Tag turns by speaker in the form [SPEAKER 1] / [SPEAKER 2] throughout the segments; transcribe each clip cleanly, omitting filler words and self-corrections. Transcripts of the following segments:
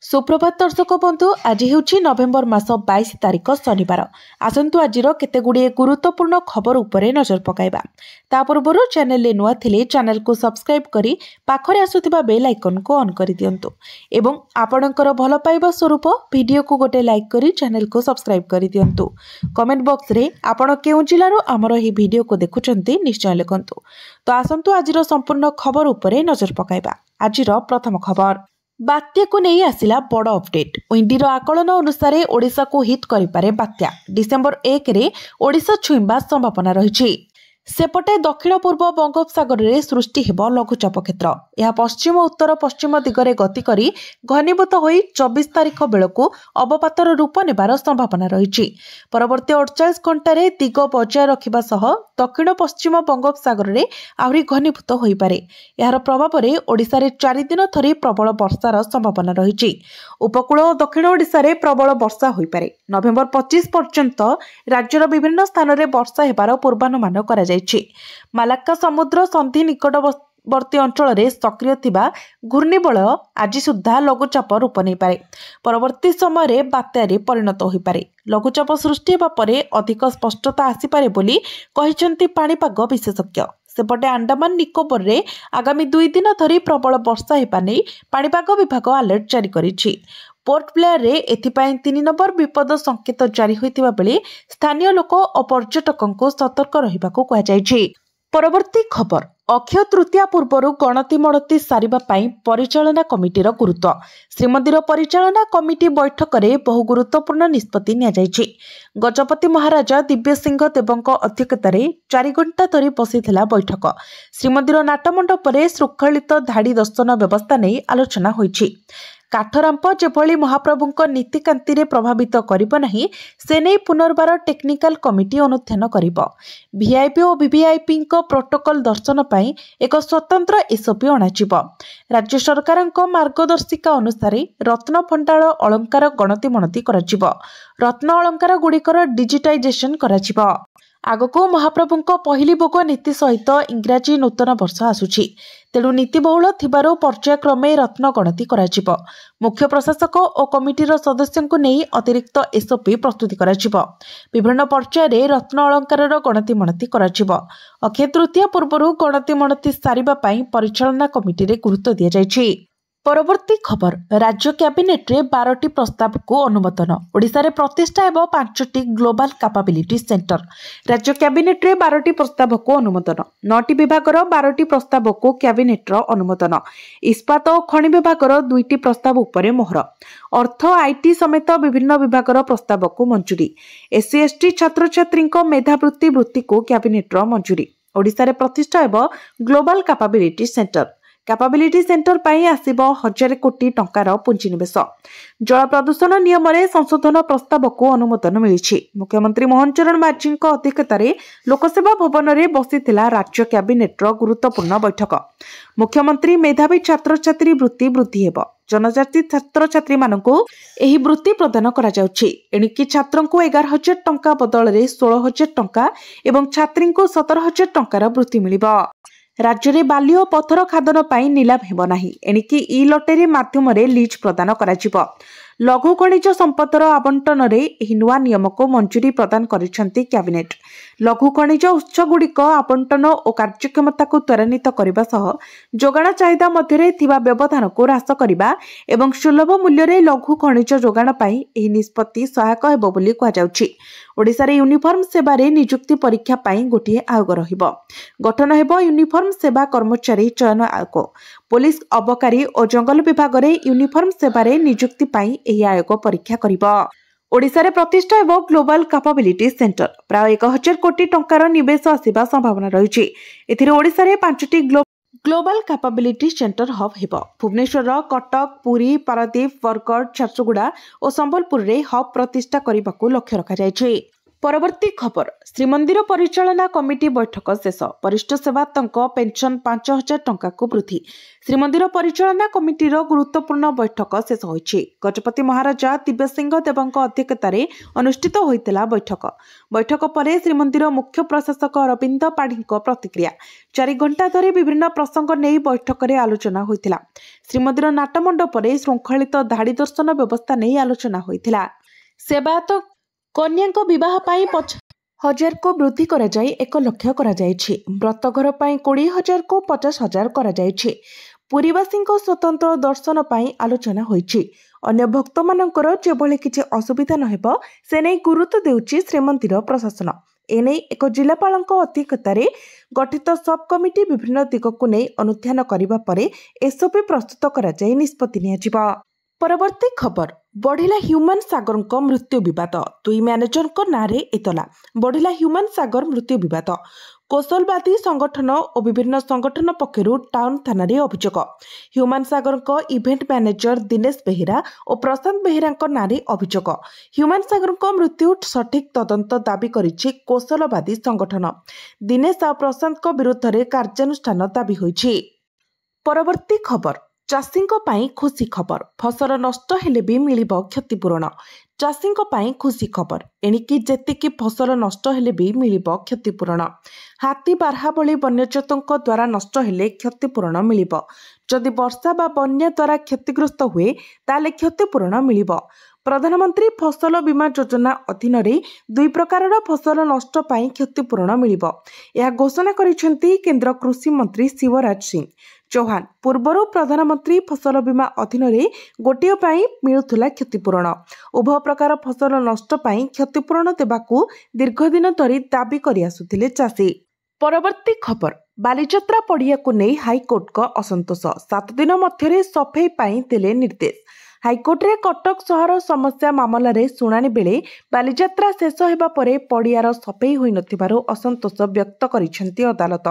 [SPEAKER 1] सुप्रभात दर्शक बंधु आज हेउछि नवेम्बर मास 22 तारिख शनिवार। आसंतु आजिर केतेगुड़िए गुरुत्वपूर्ण खबर उपरे नजर पकाइबा। ता पूर्व चैनल नुआ थिले चैनल को सब्सक्राइब करी पाखरे आसुथिबा बेल आइकन को ऑन करि दियंतु एवं आपणकर भल पाइबा स्वरूप वीडियो को गोटे लाइक करी चैनल को सब्सक्राइब करि दियंतु। कमेंट बॉक्स रे आपण केउ जिल्लारो हमर ही वीडियो को देखुचंती निश्चय लिखंतु। तो आसंतु आजिर संपूर्ण खबर उपरे नजर पकाइबा। आजिर प्रथम खबर बात्या को नहीं आसिला बड़ अपडेट। विंडीर आकलन अनुसार ओडिशा को हिट करिपारे बात्या। डिसेंबर 1 रे ओडिशा छुईंबा संभावना रही। सेपटे दक्षिण पूर्व बंगोपसागर रे सृष्टि हेबो लघुचाप क्षेत्र। यह पश्चिम उत्तर पश्चिम दिगरे गति करी घनीभूत होई 24 तारिख बेलकू अवपातर रूप नेबार संभावना रही। परवर्ती 48 घंटा रे दिग बजाय रखिबा सह दक्षिण पश्चिम बंगोपसागर रे आहुरी घनीभूत होई पारे। यार प्रभाव रे ओडिशा रे 4 दिन धरी प्रबल वर्षार संभावना रही। उपकूल और दक्षिण ओडिशा रे प्रबल वर्षा होई पारे। नवेम्बर 25 पर्यंत राज्यर विभिन्न स्थान रे वर्षा हेबार पूर्वानुमान करा मालाक्का समुद्र संधि निकटवर्ती अंचल रे सक्रिय थिबा घूर्णिबलय आज सुद्धा लघुचाप रूप नहीं पारे। परवर्ती समय रे बात्या रे परिणत होई पारे। लघुचाप सृष्टि हेबा परे अधिक स्पष्टता आसी पारे बोली कहिसंती पाणीपाग विशेषज्ञ। सेपटे अंडमान निकोबर रे आगामी 2 दिन धरी प्रबल वर्षा हेबा नै पाणीपाग विभाग अलर्ट जारी करिछि। पोर्ट ब्लेयर रे एथिपाई 3 नंबर विपद संकेत जारी होइतिबा बेले स्थानीय लोक और पर्यटकों को सतर्क रहिबाको कहा जायछि। परवर्ती खबर अक्षय तृतीया पूर्व गणति मणति सारिबा पाई परिचालना कमिटीर गुरुत्व। श्रीमंदिर परिचालना कमिटी बैठक रे बहु गुरुत्वपूर्ण निष्पत्ति निया जायछि। गजपति महाराजा दिव्य सिंह देवଙ୍କ अध्यक्षतार 4 घंटा धरी बसिथिला बैठक। श्रीमंदिर नाटमंडप रे शृंखलित धाड़ी दर्शन व्यवस्था नै आलोचना होइछि। काठरांप जेभली महाप्रभुଙ୍କ नीतिकांति रे प्रभावित करिब नाही से नै पुनर्बार टेक्निकल कमिटी अनुध्यान करिब। वीआईपी और वीवीआईपी प्रोटोकॉल दर्शन पाई एक स्वतंत्र एसओपी अणाजिब। राज्य सरकारଙ୍କ मार्गदर्शिका अनुसार रत्न भंडार अलंकार गणति मणति कराजिब। रत्न अलंकार गुड़िकर डिजिटाइजेशन कराजिब। आगको महाप्रभुଙ୍କ पहिली भोग नीति सहित इंग्राजी नूतन वर्ष आसुछि। तेणु नीतिबहुल थिबारो पर्यायक्रमे रत्न गणति कराजिब। मुख्य प्रशासक और कमिटीर सदस्यଙ୍କୁ नेई अतिरिक्त एसओपी प्रस्तुति कराजिब। विभिन्न पर्याय रत्न अलंकार गणति मणति कराजिब। अक्षय तृतीया पूर्व गणति मणति सारिबा पाई परिचालना कमिटी रे गुरुत्व दिया जायछि। परवर्ती खबर राज्य कैबिनेट रे 12टी प्रस्ताव को अनुमोदन। ओडिशा रे प्रतिष्ठा एवं 5टी ग्लोबल कैपेबिलिटी सेंटर। राज्य कैबिनेट रे 12टी प्रस्ताव को अनुमोदन। 9टी विभागर 12टी प्रस्ताव को कैबिनेट रो अनुमोदन। इस्पात और खनि विभागर 2टी प्रस्ताव उपरे मोहर। अर्थ आईटी समेत विभिन्न विभागर प्रस्ताव को मंजूरी। एससी एसटी छात्र छात्री मेधावृत्ति वृत्ति को कैबिनेट रो मंजूरी। ओडिशा रे प्रतिष्ठा एवं global capability centre. Capability centre पाई आसिबो 1000 कोटी टंकार पुंजीनिवेश। जल प्रदूषण नियम रे संशोधन प्रस्ताव को अनुमोदन मिलिछि। मुख्यमंत्री मोहन चरण माझी अध्यक्षतार लोकसेवा भवन रे बसिथिला राज्य कैबिनेट रो गुरुत्वपूर्ण बैठक। मुख्यमंत्री मेधावी छात्र छात्री वृत्ति वृद्धि हेबो। जनजाति छात्र छात्री मानकु एही वृत्ति प्रदान करा जाउछि। एणिकी छात्रन को 11000 टंका बदल रे 16000 टंका एवं छात्री को 17000 टंकार वृत्ति मिलिबो। राज्य रे बाली और पथर खादन पाई नीलाम हेबो नाही। एणिकी ई लॉटरी माध्यम रे लीज प्रदान कराजिबो। लघु खनिज संपदर आवंटन रे एही नुआ नियम को मंजूरी प्रदान करिसेंती कैबिनेट। लघु खनिज उत्स गुड़िक आवंटन और कार्यक्षमता को त्वरान्वित करने सह जोगाण चाहिदा मध्य थिबा व्यवधान को ह्रास करने एवं सुलभ मूल्य रे लघु खनिज जोगाण पाई एही निष्पत्ति सहायक हेबो बोली कहा जाउछि। ओडिशा रे यूनिफॉर्म सेवा रे नियुक्ति परीक्षा पाई गोटिए आयोग रहिबो। गठन हेबो यूनिफॉर्म सेवा कर्मचारी चयन आयोग। पुलिस अबकारी और जंगल विभाग रे यूनिफॉर्म सेवा रे नियुक्ति पाई एही आयोग परीक्षा करिबो। ओडिशा रे प्रतिष्ठा एवं ग्लोबल कैपेबिलिटी सेंटर। प्राय 1000 कोटी टंकार निवेश आसिबा संभावना रहिछि। एथिरे ओडिशा रे 5टी ग्लोबल कैपेबिलिटी सेंटर हब हेबो। भुवनेश्वर, कटक, पुरी, पारादीप, बरगढ़, झारसुगुड़ा और संबलपुर रे हब प्रतिष्ठा करने को लक्ष्य रखा जायछि। परवर्ती खबर श्रीमंदिर परिचालना कमिटी बैठक शेष वरिष्ठ सेवायतों पेंशन 5,000 टंका को वृद्धि। श्रीमंदिर परिचालना कमिटीर गुरुत्वपूर्ण बैठक शेष होइछि। गजपति महाराजा दिव्य सिंह देवों अध्यक्षतार अनुष्ठित होइतिला बैठक पर श्रीमंदिर मुख्य प्रशासक अरविंद पाढ़ी प्रतिक्रिया। 4 घंटा धरी विभिन्न प्रसंग नहीं बैठक में आलोचना होइतिला। श्रीमंदिर नाटमंडप श्रृंखलित धाड़ी दर्शन व्यवस्था नहीं आलोचना होइतिला। सेवायत कन्या बह 5,000 को वृद्धि कर 1 लाख व्रतघर 20,000 को 50,000 पुरीवासी स्वतंत्र दर्शन पर आलोचना होइछि। अन्य भक्त मानकर जेभली किछि असुविधा नहेब से नहीं गुरुत्व देउछि श्रीमंदिर प्रशासन। एने एक जिलापाल अध्यक्षतार गठित सब कमिटी विभिन्न दिग को नहीं अनुध्यान करने पर एसओपी प्रस्तुत कर निष्पत्ति नियाजिबा। परवर्ती खबर बढ़िला ह्यूमन सागर मृत्यु बद 2 मैनेजर नारे एतला। बढ़िला ह्यूमन सागर मृत्यु बद कौशलवादी संगठन और विभिन्न संगठन पक्षर टाउन थाना अभियोग। ह्यूमन सागर इवेंट मैनेजर दिनेश बेहेरा और प्रशांत बेहेरा नारे अभियोग। ह्यूमन सागर मृत्यु सठिक तदंत दाबी करिछि कौशलवादी संगठन। दिनेश और प्रशांत विरुद्ध में कार्यानुष्ठान दाबी होइछि। परवर्ती खबर चाषी खुशी खबर फसल नष्ट हेले भी मिलिब क्षतिपूरण। चाषी खुशी खबर एणिकी जेतिकी फसल नष्ट हेले भी मिलिब क्षतिपूरण। हाथी बारहा भली वन्यजंतुओं द्वारा नष्ट हेले क्षतिपूरण मिलिब। जदि वर्षा बा बन्या द्वारा क्षतिग्रस्त हुए ताले क्षतिपूरण मिलिब। प्रधानमंत्री फसल बीमा योजना अधीन 2 प्रकार फसल नष्ट पाई क्षतिपूरण मिलिब। यह घोषणा करिसेंती केंद्र कृषि मंत्री शिवराज सिंह चौहान। पूर्वर प्रधानमंत्री फसल बीमा अधीन गोटे पाई मिलुथुला क्षतिपूरण। उभय प्रकार फसल नष्ट पाई क्षतिपूरण देबाकू दीर्घदिन धरी दाबी करि आसुथिले चाषी। परवर्ती खबर बालीजात्रा पड़िया को नहीं हाईकोर्ट का असंतोष। 7 दिन मध्य सफेई पाई देले निर्देश। हाईकोर्ट रे कटक सहर समस्या मामला रे सुनानी बेले बालीजात्रा शेष हेबा परे पड़ियार सफेई होई नथिबारु असंतोष व्यक्त करिसेंती अदालत।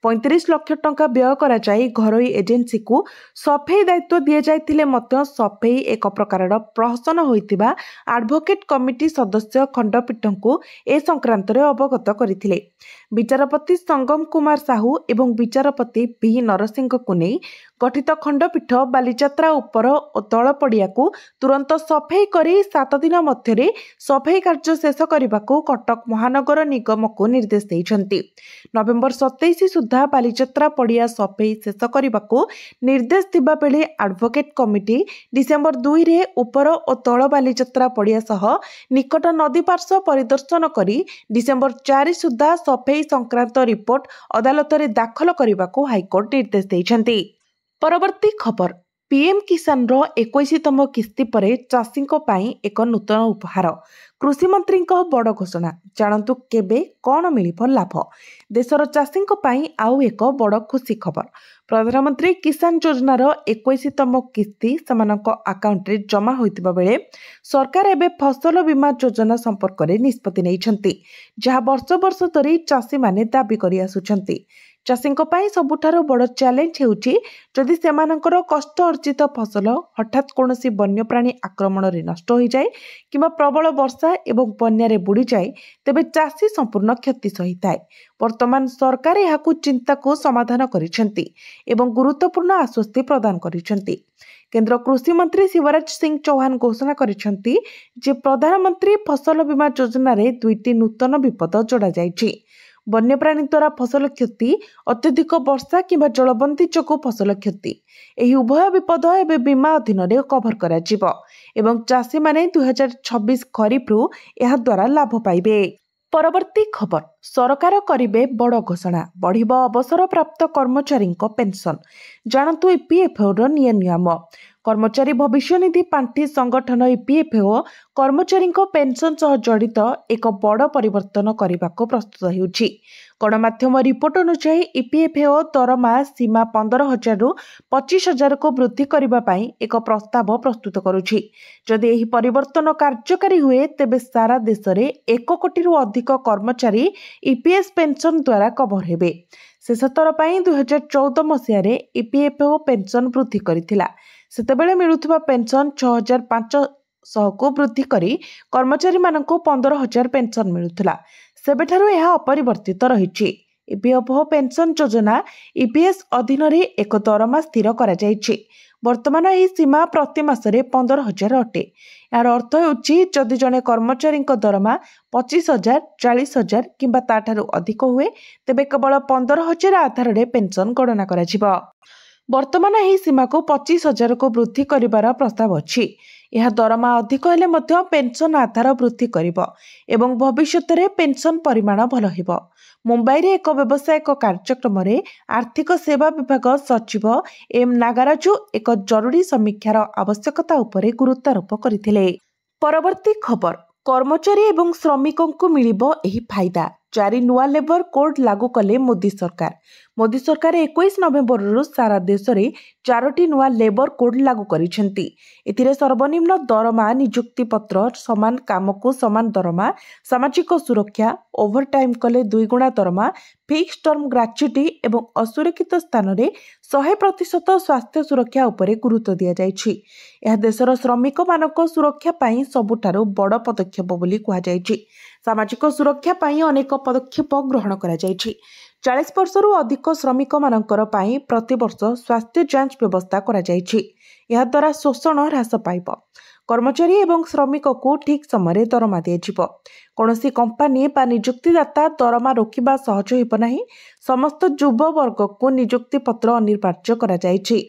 [SPEAKER 1] 35 लाख टंका व्यय करा जाई घरोई एजेंसी को सफेई दायित्व दिए जाइतिले मध्य सफेई एक प्रकार प्रहसन होइतिबा एडवोकेट कमिटी सदस्य खंडपीठଙ୍କୁ ए संक्रांत रे अवगत करिथिले। विचारपति संगम कुमार साहू एवं विचारपति बी नरसिंह को नहीं गठित खंडपीठ बालीजात्रा उपर और तल पड़िया को तुरंत सफेई करी 7 दिन मध्य सफेई कार्य शेष करने को कटक महानगर निगम को निर्देश देइछंती। नवेम्बर 27 सुधा बालीजात्रा पड़िया सफेई शेष करने को निर्देश दिबा बेले एडवोकेट कमिटी डिसेम्बर 2 रे उपर और तल बालीजात्रा पड़िया सह निकट नदी पार्श्व परिदर्शन करी डिसेम्बर 4 सुधा सफेई संक्रांत रिपोर्ट अदालत रे दाखल करने को हाईकोर्ट निर्देश देइछंती। परवर्ती खबर पीएम किसान रो 21तम किस्ती पर चाषी एक नूतन उपहार। कृषि मंत्री बड़ घोषणा जानतु केबे कौन मिलिब लाभ। देशर चाषी आउ एक बड़ खुशी खबर। प्रधानमंत्री किसान योजनार 21तम किस्ती सेमानक अकाउंट रे जमा होइतिबा बेले सरकार एबे फसल बीमा योजना संपर्क में निष्पत्ति नैछंती, जहा वर्ष वर्ष धरी चाषी माने दाबी करि आसुछंती। चाषी सबुठार बड़ चैलेंज हेउछि जदि सेमानकर कष्ट अर्जित फसल हठात कोनोसी वन्यप्राणी आक्रमण रे नष्ट हो जाए किंबा प्रबल वर्षा एवं बन्या रे बुड़ी जाए तेबे चाषी संपूर्ण क्षति सही थाए। वर्तमान सरकार यहाकू चिंता को समाधान करिसेंती एवं गुरुत्वपूर्ण आश्वस्ति प्रदान करिसेंती। केंद्र कृषि मंत्री शिवराज सिंह चौहान घोषणा करिसेंती जे प्रधानमंत्री फसल बीमा योजना रे 2टी नूतन विपद जोड़ा जाइछि। वन्यप्राणी द्वारा फसल क्षति, अत्यधिक वर्षा किंबा जलबंदी जोगु फसल क्षति, एही उभय विपद एबे बीमा अधीन रे कभर करा जिवो एवं चाषी माने 2026 खरीफ रु एहा द्वारा लाभ पाइबे। परवर्ती खबर सरकार करिबे बड़ घोषणा बढ़िबो अवसर प्राप्त कर्मचारी पेंशन। जानतु ईपीएफओ रो नियम। कर्मचारी भविष्य निधि पांठी संगठन ईपीएफओ कर्मचारी पेंशन सह जड़ित एक बड़ परिवर्तन करने को प्रस्तुत होउछि। गणमाध्यम रिपोर्ट अनुसार ईपीएफओ दरमा सीमा 15,000 रु 25,000 को वृद्धि करने पाई एक प्रस्ताव प्रस्तुत करुछि। जदि एही परिवर्तन कार्यकारी हुए तेबे सारा देश में 1 कोटी रु अधिक कर्मचारी ईपीएस पेंशन द्वारा कभर हेबे। शेषथर पाई 2014 मसीह ईपीएफओ पेंशन वृद्धि करथिला। सेतेबेले मिलुथिबा पेंशन 6,500 को वृद्धि करी कर्मचारी मानक 15,000 पेंशन मिलुला सेबेठारु यह अपरिवर्तित रही। ईपीएफओ पेंशन योजना ईपीएस अधीन एक दरमा स्थिर करा जायछि। वर्तमान यह सीमा प्रति मासरे 15,000 अटे। यार अर्थ होछि जड़े कर्मचारी दरमा 25,000, 40,000 किंबा ताठारु अधिक हुए तेबे केवल 15,000 आधार में पेंशन गणना करा। वर्तमान यह सीमा को 25,000 को वृद्धि करिवार प्रस्ताव अछि। यह दरमा अधिक हेले मध्य पेंशन आधार वृद्धि करिवो एवं भविष्यत रे पेंशन परिमाण भल हेबो। मुंबई रे एक व्यवसायिक कार्यक्रम रे आर्थिक सेवा विभाग सचिव एम नागराजु एक जरूरी समीक्षार आवश्यकता उपरे गुरुत्वारोप करथिले। परवर्ती खबर, कर्मचारी एवं श्रमिकों को मिलिबो एही फायदा। 4 नुआ लेबर कोड लागू कले मोदी सरकार। मोदी सरकार 21 नवेम्बर सारा देश में 4टी नुआ लेबर कोड लागू करिसेंती। एथिरे सर्वनिम्न दरमा, नियुक्ति पत्र, समान काम को समान दरमा, सामाजिक सुरक्षा, ओवरटाइम कले 2 गुणा दरमा, फिक्स टर्म ग्रेच्युटी एवं असुरक्षित स्थान में 100% स्वास्थ्य सुरक्षा उपरे गुरुत्व दिया जायछि। यह देशर श्रमिक मानक सुरक्षा पाई सबुठारु बड़ पदक्षेप बोली कहा जायछि। सामाजिक सुरक्षा पाई अनेक पदक्षेप ग्रहण करा जायछि। 40 वर्षरु अधिक श्रमिक मानकर पाई प्रति वर्ष स्वास्थ्य जांच व्यवस्था करा जायछि। यह द्वारा शोषण ह्रास पाइब। कर्मचारी एवं श्रमिक को ठीक समय दरमा दिया। कौनसी कंपानी बा नियुक्तिदाता दरमा रोकिबा सहज हेब नाही। समस्त युवा वर्ग को नियुक्ति पत्र अनिवार्य करा जायछि।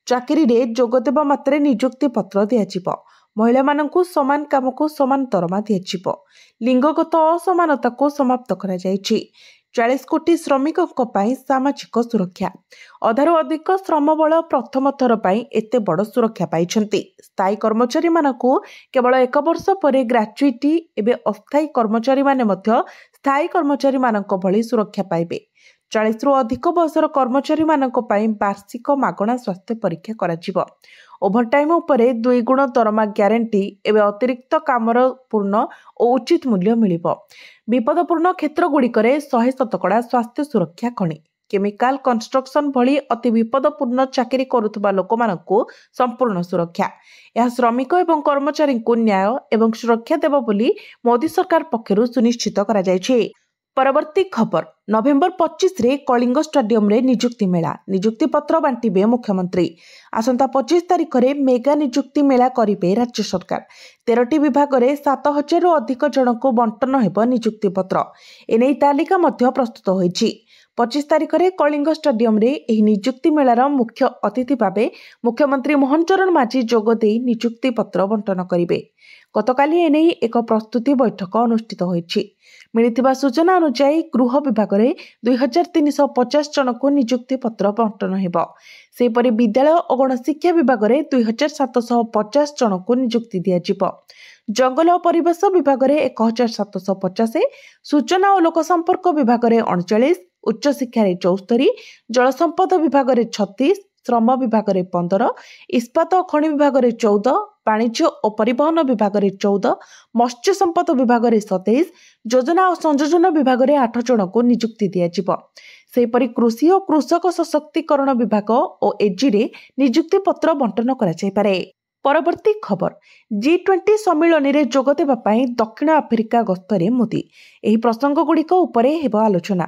[SPEAKER 1] चाकरी रे जोगदेवा मात्रे नियुक्ति पत्र दिया। महिला मानकु समान काम को समान दरमा दिया। लिंगगत असमानता को समाप्त करा जायछि। 40 कोटी श्रमिकों सामाजिक सुरक्षा। अधारू अधिक श्रम बल प्रथम थर पाई एते बड़ सुरक्षा पाइछंती। स्थायी कर्मचारी मानकु केवल 1 वर्ष पर ग्रेच्युटी एवं अस्थायी कर्मचारी माने मध्य स्थायी कर्मचारी मानक भली सुरक्षा पाइबे। 40 रु अधिक बयसर कर्मचारी मानक पाई वार्षिक मागणा स्वास्थ्य परीक्षा कराजिबो। ओभरटाइम उपरे 2 गुण दरमा ग्यारंटी एवं अतिरिक्त कामर पूर्ण और उचित मूल्य मिलिबो। विपदपूर्ण क्षेत्र गुड़िकरे 100% स्वास्थ्य सुरक्षा खणी। केमिकाल कंस्ट्रक्शन भली अति विपदपूर्ण चाकरी करुथबा लोकमानकु संपूर्ण सुरक्षा। यह श्रमिक एवं कर्मचारी को न्याय एवं सुरक्षा देव बोली मोदी सरकार पक्षरु सुनिश्चित करा जायछि। परवर्ती खबर, नवेम्बर 25 रे कलिंग स्टेडियम रे नियुक्ति मेला। नियुक्ति पत्र बांटिबे मुख्यमंत्री। आसंता 25 तारिख रे मेगा नियुक्ति मेला करिबे राज्य सरकार। 13टी विभाग रे 7,000 रु अधिक जन को बंटन हेब नियुक्ति पत्र। एनै तालिका मध्य प्रस्तुत होईछि। 25 तारिख रे कलिंग स्टेडियम रे एही नियुक्ति मेलार मुख्य अतिथि भाबे मुख्यमंत्री मोहन चरण माझी जोगदे नियुक्ति पत्र बंटन करिबे। गतकाली एनै एक प्रस्तुति बैठक अनुष्ठित होईछि। मिलिथिबा सूचना अनुसार गृह विभाग में 2,350 जन को नियुक्ति पत्र बंटन हेब। सेपरि विद्यालय और गणशिक्षा विभाग में 2,750 जन को नियुक्ति दिया। जंगल और परिवेश विभाग में 1,750, सूचना और लोकसंपर्क विभाग में 39, उच्च शिक्षा 74, जल संपद विभाग में 36, श्रम विभाग में 15, इस्पात और खनि विभाग में 14, वाणिज्य और परिवहन विभाग में 14, मत्स्य संपद विभाग में 27, योजना और संयोजन विभाग में 8 जन को नियुक्ति दिया। सेपरि कृषि और कृषक सशक्तिकरण विभाग और एजी रे नियुक्ति पत्र बंटन करा जाय पारे। परवर्ती खबर, G20 सम्मेलन में जोग देबा पई दक्षिण आफ्रिका गस्तरे मोदी। एही प्रसंग गुड़िक उपरे हेब आलोचना।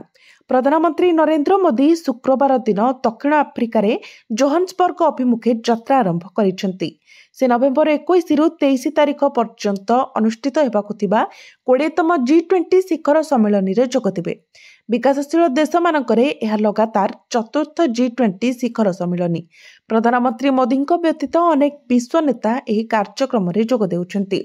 [SPEAKER 1] प्रधानमंत्री नरेंद्र मोदी शुक्रवार दिन दक्षिण आफ्रिकार जोहान्सबर्ग अभिमुखे यात्रा आरंभ करिसेंती। से नवेम्बर 21 रु 23 तारिख पर्यंत अनुष्ठित हेबाकु थिबा 20तम G20 शिखर सम्मेलन में जोग देबे। विकासशील देश मानकरे यह लगातार चतुर्थ G20 शिखर सम्मेलन। प्रधानमंत्री मोदी व्यतीत अनेक विश्व नेता एही कार्यक्रम में जोग देउछंती।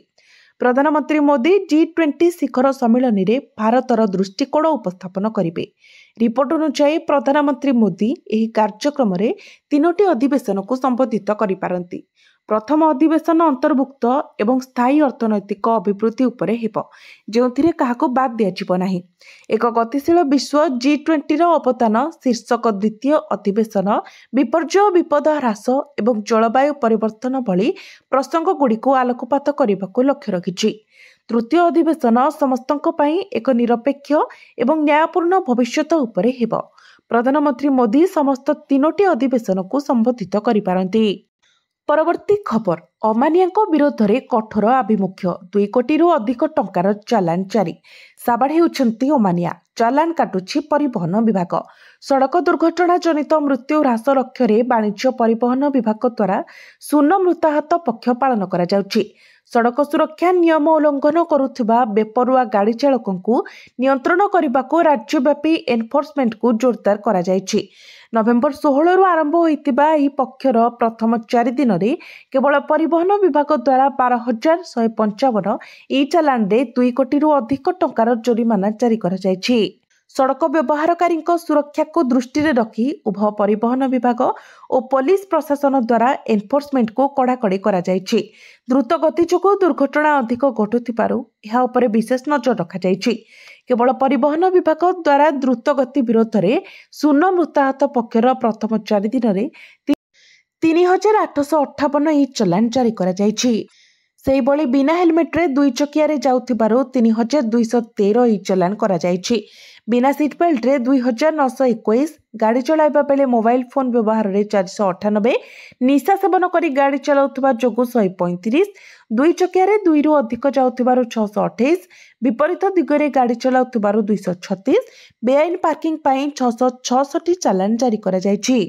[SPEAKER 1] प्रधानमंत्री मोदी G20 शिखर सम्मेलन में भारतर दृष्टिकोण उपस्थापन करिवे। रिपोर्ट अनुसार प्रधानमंत्री मोदी एही कार्यक्रम में 3टी अधिवेशन को संबोधित करिपारंती। प्रथम अधिवेशन अंतर्भुक्त एवं स्थायी अर्थनैतिक अभिवृद्धि उपरे हेब, जेउथिरे काहाको बाद दियाजिब नाही। एक गतिशील विश्व G20 अवदान शीर्षक द्वितीय अधिवेशन विपर्यय विपद ह्रास एवं जलवायु परिवर्तन भली प्रसंग गुड़िक आलोकपात करने लक्ष्य रखिछि। तृतीय अधिवेशन समस्तक पई एक निरपेक्ष एवं न्यायपूर्ण भविष्यत उपरे हेब। प्रधानमंत्री मोदी समस्त 3टी अधिवेशन को संबोधित करिपारंती। ପରବର୍ତ୍ତୀ ଖବର ଅମାନିଆଙ୍କ ବିରୋଧରେ କଠୋର ଆଭିମୁଖ୍ୟ 2 କୋଟିରୁ ଅଧିକ ଟଙ୍କାର ଚାଲାଣ ଜାରି ସାବାଡ଼ ହେଉଛନ୍ତି ଅମାନିଆ ଚାଲାଣ କାଟୁଛି ପରିବହନ ବିଭାଗ ସଡ଼କ ଦୁର୍ଘଟଣା ଜନିତ ମୃତ୍ୟୁ ହ୍ରାସ ଲକ୍ଷ୍ୟରେ ବାଣିଜ୍ୟ ପରିବହନ ବିଭାଗ ଦ୍ୱାରା ଶୂନ ମୃତାହତ ପକ୍ଷ ପାଳନ କରାଯାଉଛି। ସଡ଼କ ସୁରକ୍ଷା ନିୟମ ଉଲ୍ଲଂଘନ କରୁଥିବା ବେପରୁଆ ଗାଡ଼ି ଚାଳକଙ୍କୁ ନିୟନ୍ତ୍ରଣ କରିବାକୁ ରାଜ୍ୟବ୍ୟାପୀ ଏନଫୋର୍ସମେଣ୍ଟକୁ ଜୋରଦାର କରାଯାଇଛି। ନଭେମ୍ବର 16ରୁ ଆରମ୍ଭ ହୋଇଥିବା ଏହି ପକ୍ଷର ପ୍ରଥମ 4 ଦିନରେ କେବଳ ପରିବହନ ବିଭାଗ ଦ୍ୱାରା 12,155 ଇ ଚାଲାଣରେ 2 କୋଟିରୁ ଅଧିକ ଟଙ୍କାର ଜୋରିମାନା ଜାରି କରାଯାଇଛି। ସଡ଼କ ବ୍ୟବହାରକାରୀଙ୍କ ସୁରକ୍ଷାକୁ ଦୃଷ୍ଟିରେ ରଖି ଉଭୟ ପରିବହନ ବିଭାଗ ଓ ପୋଲିସ ପ୍ରଶାସନ ଦ୍ୱାରା ଏନଫୋର୍ସମେଣ୍ଟକୁ କଡ଼ାକଡ଼ି କରାଯାଇଛି। ଦ୍ରୁତ ଗତି ଯୋଗୁଁ ଦୁର୍ଘଟଣା ଅଧିକ ଘଟୁଥିବାରୁ ଏହା ଉପରେ ବିଶେଷ ନଜର ରଖାଯାଇଛି। କେବଳ ପରିବହନ ବିଭାଗ ଦ୍ୱାରା ଦ୍ରୁତ ଗତି ବିରୋଧରେ ଶୂନ ମୃତାହତ ପକ୍ଷର ପ୍ରଥମ 4 ଦିନରେ 3,858 ଇ ଚାଲାଣ ଜାରି କରାଯାଇଛି। ସେହିଭଳି ବିନା ହେଲମେଟରେ 2 ଚକିଆରେ ଯାଉଥିବାରୁ 3,213 ଇ ଚାଲାଣ କରାଯାଇଛି। ବିନା ସିଟ୍ ବେଲ୍ଟରେ 2,921, ଗାଡ଼ି ଚଳାଇବା ବେଳେ ମୋବାଇଲ ଫୋନ ବ୍ୟବହାରରେ 498, ନିଶା ସେବନ କରି ଗାଡ଼ି ଚଳାଉଥିବା ଯୋଗୁଁ 135, 2 ଚକିଆରେ 2ରୁ ଅଧିକ ଯାଉଥିବାରୁ 628, ବିପରୀତ ଦିଗରେ ଗାଡ଼ି ଚଳାଉଥିବାରୁ 236, ବେଆଇନ ପାର୍କିଂ ପାଇଁ 666 ଚାଲାଣ ଜାରି କରାଯାଇଛି।